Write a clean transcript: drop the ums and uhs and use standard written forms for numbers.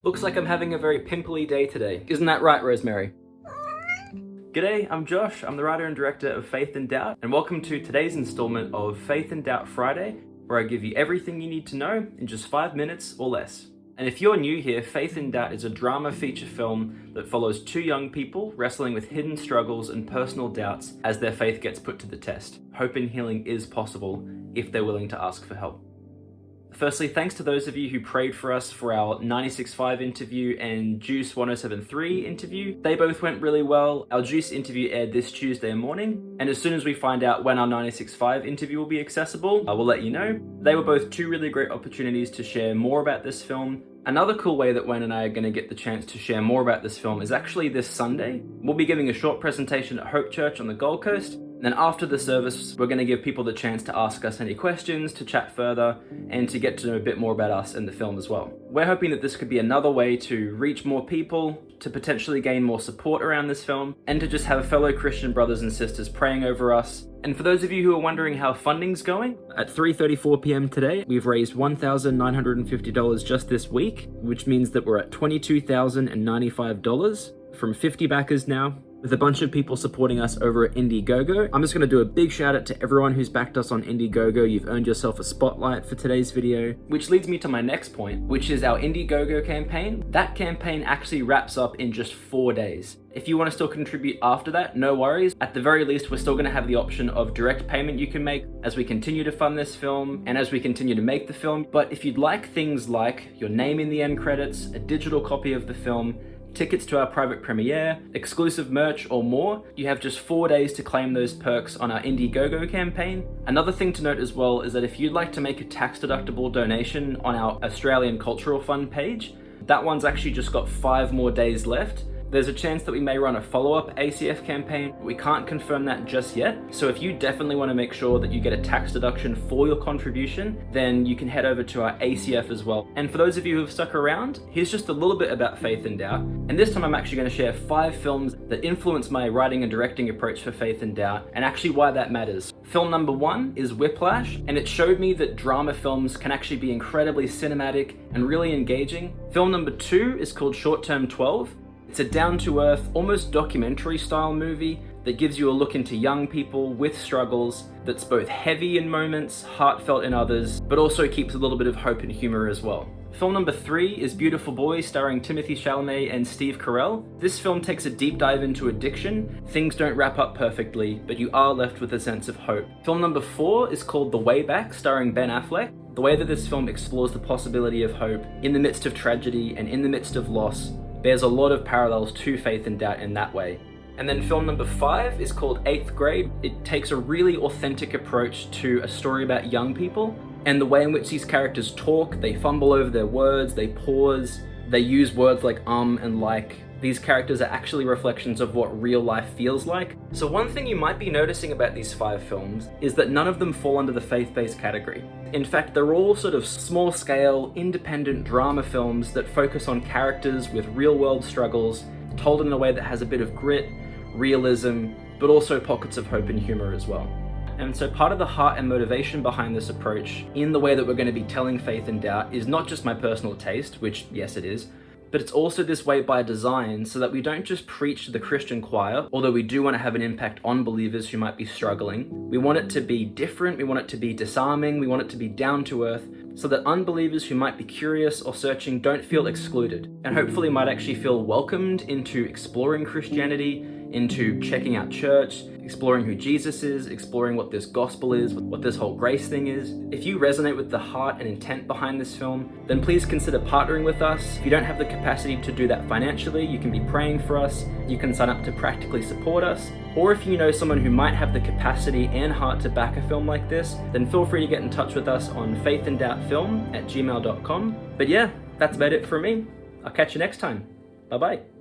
Looks like I'm having a very pimply day today. Isn't that right, Rosemary? G'day, I'm Josh. I'm the writer and director of Faith and Doubt, and welcome to today's installment of Faith and Doubt Friday, where I give you everything you need to know in just 5 minutes or less. And if you're new here, Faith and Doubt is a drama feature film that follows two young people wrestling with hidden struggles and personal doubts as their faith gets put to the test. Hope and healing is possible if they're willing to ask for help. Firstly, thanks to those of you who prayed for us for our 96.5 interview and Juice 107.3 interview. They both went really well. Our Juice interview aired this Tuesday morning, and as soon as we find out when our 96.5 interview will be accessible, I will let you know. They were both two really great opportunities to share more about this film. Another cool way that Wen and I are going to get the chance to share more about this film is actually this Sunday. We'll be giving a short presentation at Hope Church on the Gold Coast. And then after the service, we're going to give people the chance to ask us any questions, to chat further, and to get to know a bit more about us and the film as well. We're hoping that this could be another way to reach more people, to potentially gain more support around this film, and to just have fellow Christian brothers and sisters praying over us. And for those of you who are wondering how funding's going, at 3:34 p.m. today, we've raised $1,950 just this week, which means that we're at $22,095 from 50 backers now, with a bunch of people supporting us over at Indiegogo. I'm just going to do a big shout out to everyone who's backed us on Indiegogo. You've earned yourself a spotlight for today's video, which leads me to my next point, which is our Indiegogo campaign. That campaign actually wraps up in just 4 days. If you want to still contribute after that, no worries. At the very least, we're still going to have the option of direct payment you can make as we continue to fund this film and as we continue to make the film. But if you'd like things like your name in the end credits, a digital copy of the film, tickets to our private premiere, exclusive merch, or more, you have just 4 days to claim those perks on our Indiegogo campaign. Another thing to note as well is that if you'd like to make a tax-deductible donation on our Australian Cultural Fund page, that one's actually just got 5 more days left. There's a chance that we may run a follow-up ACF campaign. We can't confirm that just yet. So if you definitely want to make sure that you get a tax deduction for your contribution, then you can head over to our ACF as well. And for those of you who have stuck around, here's just a little bit about Faith and Doubt. And this time I'm actually going to share 5 films that influenced my writing and directing approach for Faith and Doubt, and actually why that matters. Film number 1 is Whiplash, and it showed me that drama films can actually be incredibly cinematic and really engaging. Film number 2 is called Short Term 12. It's a down-to-earth, almost documentary-style movie that gives you a look into young people with struggles that's both heavy in moments, heartfelt in others, but also keeps a little bit of hope and humor as well. Film number 3 is Beautiful Boy, starring Timothée Chalamet and Steve Carell. This film takes a deep dive into addiction. Things don't wrap up perfectly, but you are left with a sense of hope. Film number 4 is called The Way Back, starring Ben Affleck. The way that this film explores the possibility of hope in the midst of tragedy and in the midst of loss bears a lot of parallels to Faith and Doubt in that way. And then film number 5 is called 8th Grade. It takes a really authentic approach to a story about young people and the way in which these characters talk. They fumble over their words, they pause, they use words like and like. These characters are actually reflections of what real life feels like. So one thing you might be noticing about these 5 films is that none of them fall under the faith-based category. In fact, they're all sort of small-scale, independent drama films that focus on characters with real-world struggles, told in a way that has a bit of grit, realism, but also pockets of hope and humor as well. And so part of the heart and motivation behind this approach, in the way that we're going to be telling Faith and Doubt, is not just my personal taste, which yes it is, but it's also this way by design so that we don't just preach to the Christian choir, although we do want to have an impact on believers who might be struggling. We want it to be different, we want it to be disarming, we want it to be down to earth, so that unbelievers who might be curious or searching don't feel excluded, and hopefully might actually feel welcomed into exploring Christianity, into checking out church, exploring who Jesus is, exploring what this gospel is, what this whole grace thing is. If you resonate with the heart and intent behind this film, then please consider partnering with us. If you don't have the capacity to do that financially, you can be praying for us, you can sign up to practically support us, or if you know someone who might have the capacity and heart to back a film like this, then feel free to get in touch with us on faithanddoubtfilm@gmail.com. But yeah, that's about it for me. I'll catch you next time. Bye-bye.